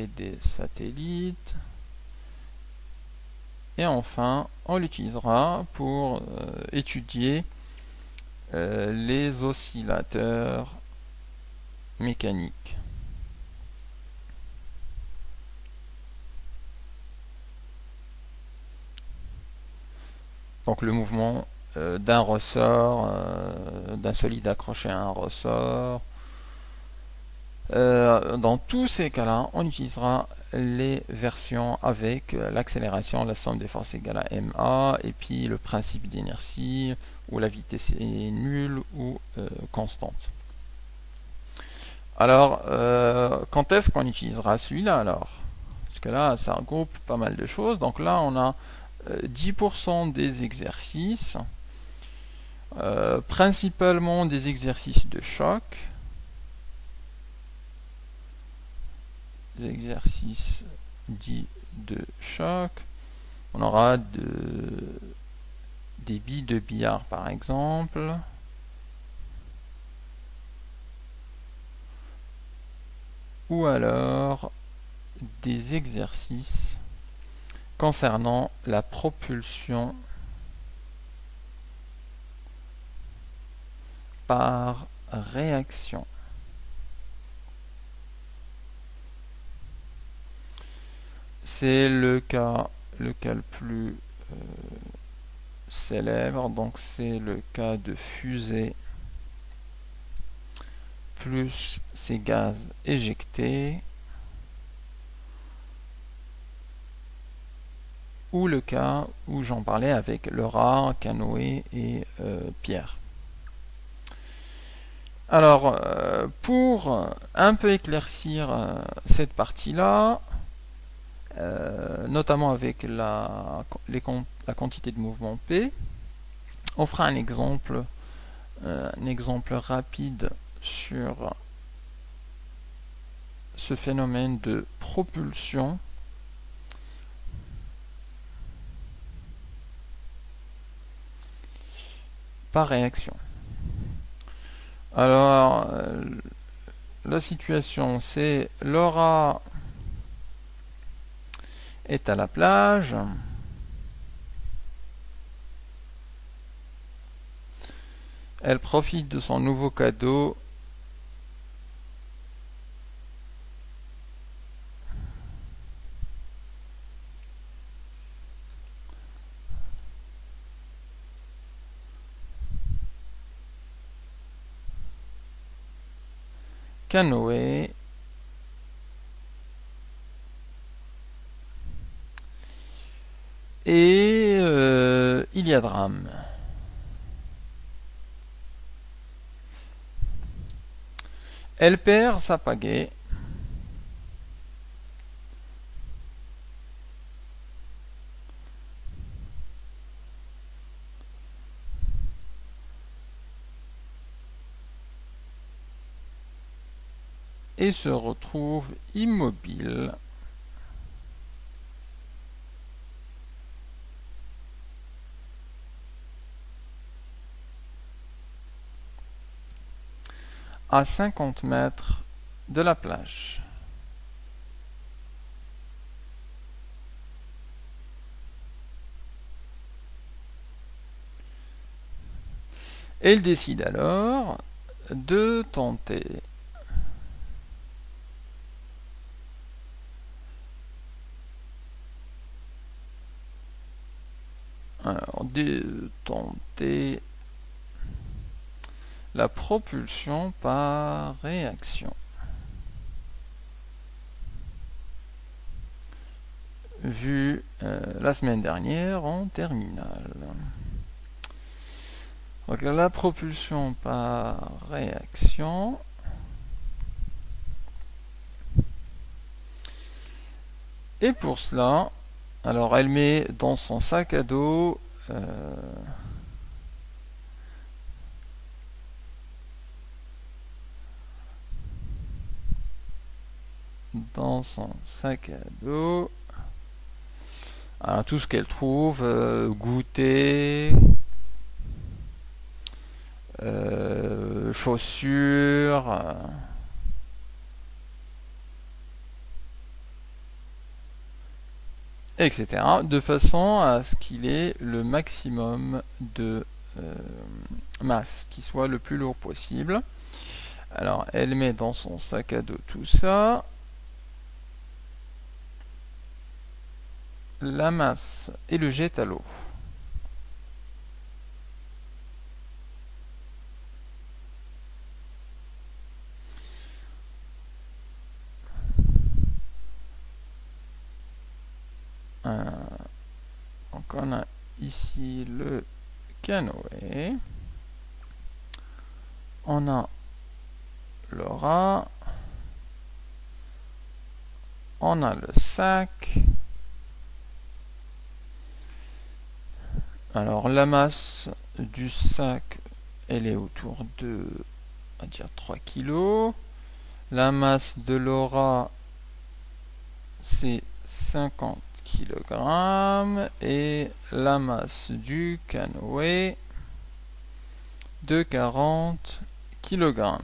des satellites. Et enfin, on l'utilisera pour étudier les oscillateurs mécaniques. Donc le mouvement d'un ressort, d'un solide accroché à un ressort. Dans tous ces cas-là, on utilisera les versions avec l'accélération, la somme des forces égale à ma, et puis le principe d'inertie, où la vitesse est nulle ou constante. Alors, quand est-ce qu'on utilisera celui-là alors? Parce que là, ça regroupe pas mal de choses. Donc là, on a 10% des exercices, principalement des exercices de choc, des exercices dits de choc. On aura des billes de billard par exemple, ou alors des exercices concernant la propulsion par réaction. C'est le cas le plus célèbre, donc c'est le cas de fusée plus ces gaz éjectés, ou le cas où j'en parlais avec Laura, Canoë et Pierre. Alors, pour un peu éclaircir cette partie-là, notamment avec la quantité de mouvement P, on fera un exemple rapide sur ce phénomène de propulsion par réaction. Alors, la situation, c'est Laura est à la plage. Elle profite de son nouveau cadeau. Canoë. Et il y a drame. Elle perd sa pagaie. Et se retrouve immobile. À 50 mètres de la plage. Elle décide alors de tenter la propulsion par réaction. Vu la semaine dernière en terminale. Donc la propulsion par réaction. Et pour cela, alors elle met dans son sac à dos alors, tout ce qu'elle trouve, goûter, chaussures, etc. de façon à ce qu'il ait le maximum de masse, qui soit le plus lourd possible. Alors, elle met dans son sac à dos tout ça. La masse et le jette à l'eau. Donc on a ici le canoë. On a Laura. On a le sac. Alors la masse du sac, elle est autour de, on va dire 3 kg. La masse de Laura, c'est 50 kg. Et la masse du canoë, de 40 kg.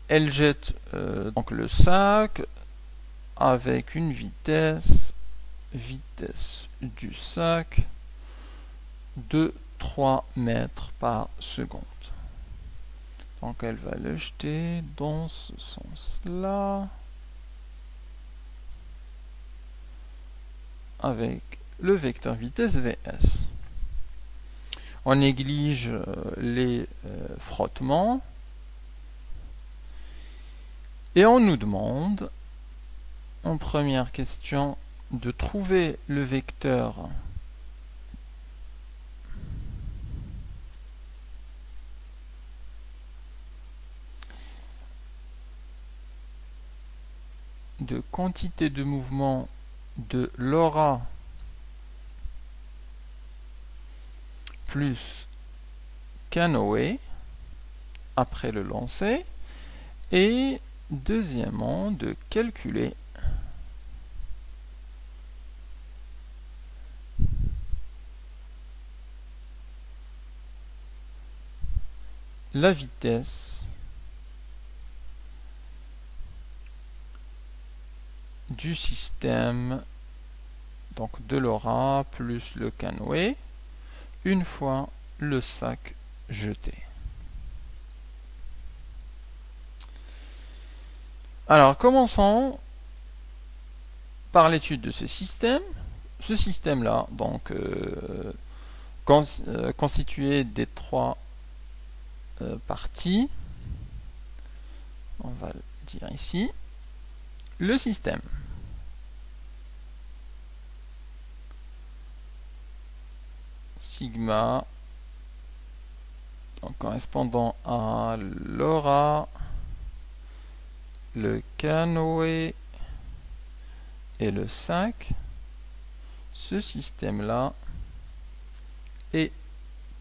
Elle jette donc le sac avec une vitesse du sac de 3 mètres par seconde. Donc elle va le jeter dans ce sens-là avec le vecteur vitesse Vs. On néglige les frottements et on nous demande en première question de trouver le vecteur de quantité de mouvement de Laura plus canoë après le lancer, et deuxièmement de calculer la vitesse du système, donc de Laura plus le canoë, une fois le sac jeté. Alors commençons par l'étude de ce système. Ce système-là, donc constitué des 3 parties, on va le dire ici, le système. Sigma, donc correspondant à Laura, le canoë et le sac, ce système-là est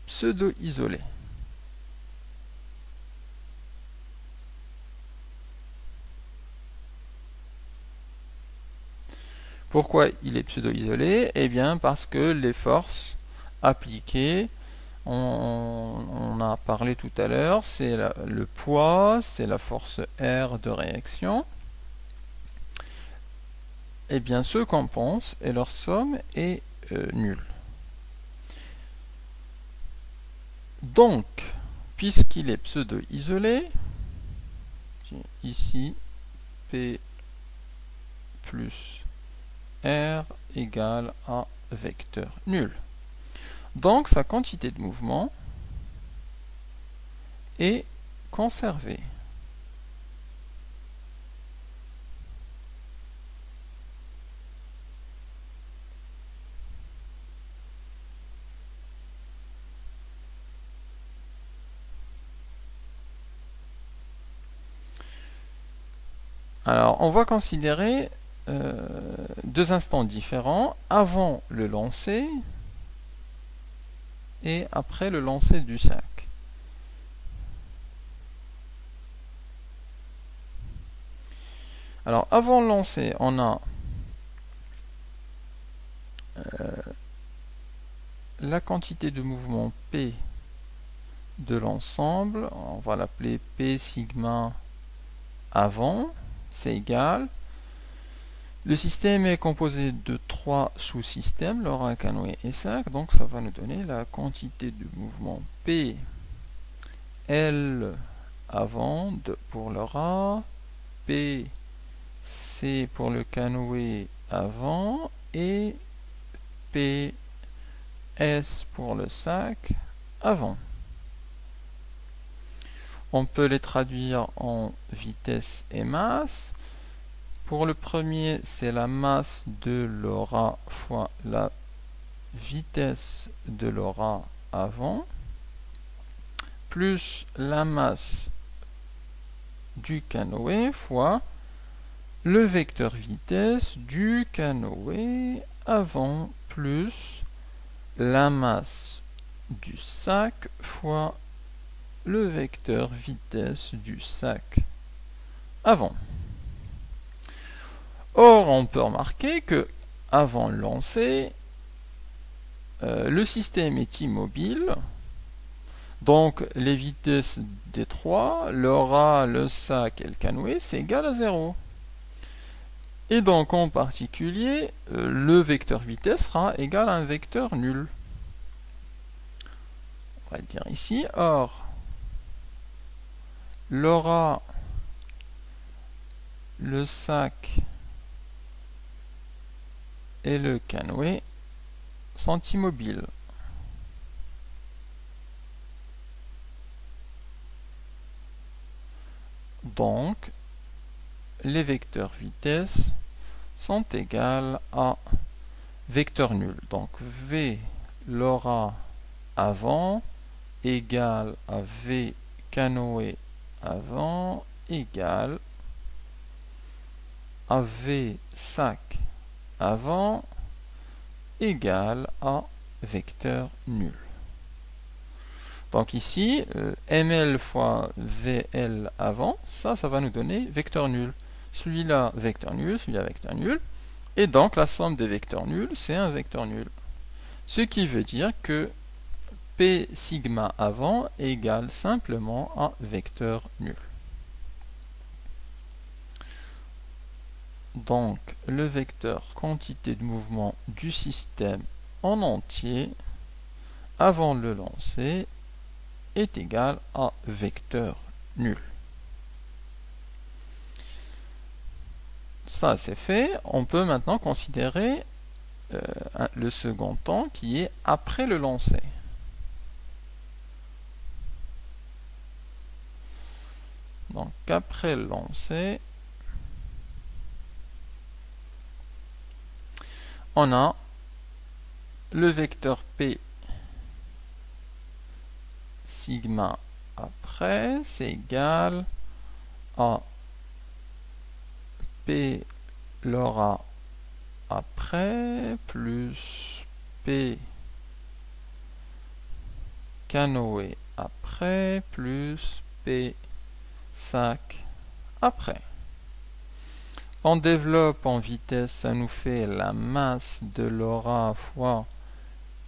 pseudo-isolé. Pourquoi il est pseudo-isolé? Eh bien parce que les forces appliquées, on a parlé tout à l'heure, c'est le poids, c'est la force R de réaction, eh bien se compensent et leur somme est nulle. Donc, puisqu'il est pseudo-isolé, ici P plus R égale à vecteur nul. Donc sa quantité de mouvement est conservée. Alors on va considérer 2 instants différents, avant le lancer et après le lancer du sac. Alors avant le lancer, on a la quantité de mouvement P de l'ensemble, on va l'appeler P sigma avant, c'est égal. Le système est composé de 3 sous-systèmes, LoRa, canoë et sac. Donc ça va nous donner la quantité de mouvement P, L avant pour LoRa, P, C pour le canoë avant et P, S pour le sac avant. On peut les traduire en vitesse et masse. Pour le premier, c'est la masse de LoRa fois la vitesse de LoRa avant, plus la masse du canoë fois le vecteur vitesse du canoë avant, plus la masse du sac fois le vecteur vitesse du sac avant. Or, on peut remarquer que avant le lancer, le système est immobile, donc les vitesses des trois, LoRa, le sac et le canoë, c'est égal à 0. Et donc en particulier, le vecteur vitesse sera égal à un vecteur nul. On va le dire ici. Or, LoRa, le sac et le canoë sont immobiles. Donc, les vecteurs vitesse sont égales à vecteur nul. Donc, V LoRa avant égale à V canoë avant égale à V sac avant égale à vecteur nul. Donc ici, ML fois VL avant, ça va nous donner vecteur nul. Celui-là, vecteur nul, celui-là, vecteur nul. Et donc la somme des vecteurs nuls, c'est un vecteur nul. Ce qui veut dire que P sigma avant égale simplement à vecteur nul. Donc le vecteur quantité de mouvement du système en entier avant le lancer est égal à vecteur nul. Ça c'est fait. On peut maintenant considérer le second temps qui est après le lancer. Donc après le lancer, on a le vecteur P sigma après, c'est égal à P LoRa après plus P canoë après plus P sac après. On développe en vitesse, ça nous fait la masse de LoRa fois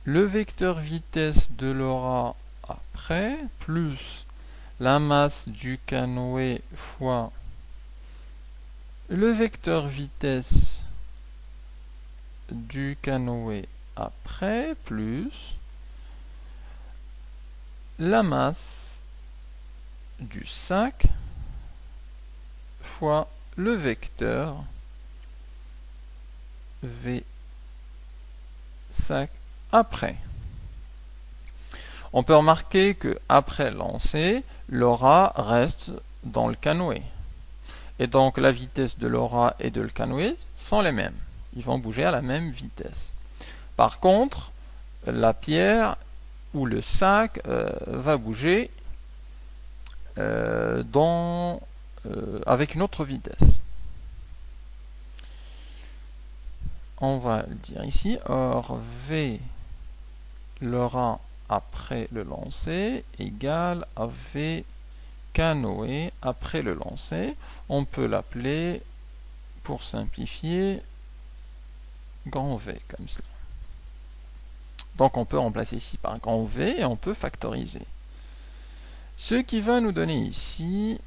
le vecteur vitesse de LoRa après, plus la masse du canoë fois le vecteur vitesse du canoë après, plus la masse du sac fois le vecteur V sac après. On peut remarquer que après lancer, LoRa reste dans le canoë. Et donc la vitesse de LoRa et de le canoë sont les mêmes. Ils vont bouger à la même vitesse. Par contre, la pierre ou le sac va bouger avec une autre vitesse. On va le dire ici. Or, V LoRa après le lancer égale à V canoë après le lancer. On peut l'appeler, pour simplifier, grand V comme cela. Donc on peut remplacer ici par grand V et on peut factoriser. Ce qui va nous donner ici